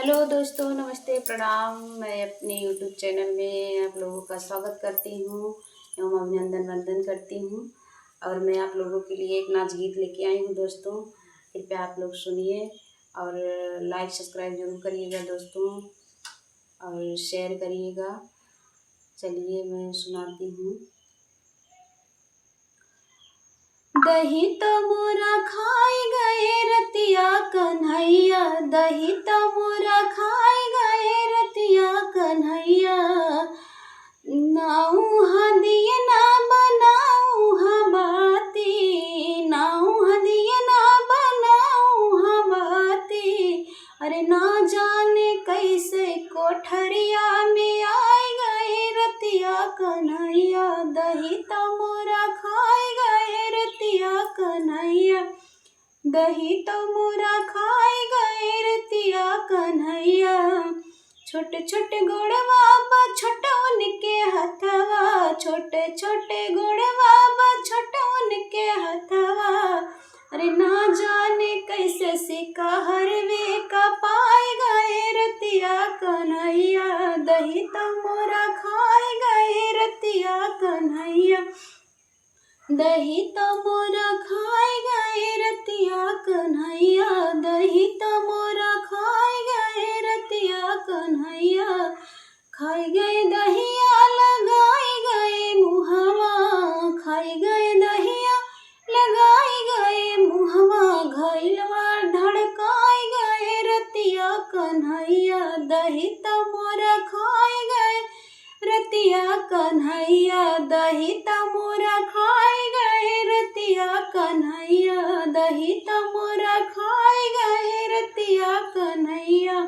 Hello दोस्तों, नमस्ते, प्रणाम। मैं अपने यूट्यूब चैनल में आप लोगों का स्वागत करती हूँ एवं अभिनंदन वंदन करती हूँ। और मैं आप लोगों के लिए एक नाच गीत लेके आई हूँ दोस्तों। कृपया आप लोग सुनिए और लाइक सब्सक्राइब जरूर करिएगा दोस्तों और शेयर करिएगा। चलिए मैं सुनाती हूँ। दही तो मोरा खाई गए रतिया कन्हैया, दही तो मोरा खाई गए रतिया कन्हैया। नाऊ हदिये ना बनाऊ हबाती, नाऊ हदिये ना बनाऊ हबाती। अरे ना जाने कैसे कोठरिया में आई गए रतिया कन्हैया, दही तो मोरा खाई गए रतिया कन्हैया, दही तो मोरा खाई गए रतिया कन्हैया। छोटे छोटे गोड़वा बा छोटवन के हथवा, छोटे छोटे गोड़वा बा छोटवन के हथवा। अरे ना जाने कैसे सिकहरवे का पाई गए रतिया कन्हैया, दही तो मोरा खाई गए रतिया कन्हैया, दही तो मोरा खाई गए रतिया कन्हैया, दही तो मोरा खाई गए रतिया कन्हैया। खाई गए दहिया लगाई गए मुहवा, खाई गए दहिया लगाई गए मुहवा। घइलवा धड़काई गए रतिया कन्हैया, दही तो मोरा खाई गए रतिया कन्हैया, दही तो मोरा खाई गए रतिया कन्हैया, दही तो मोरा खाई गए रतिया कन्हैया।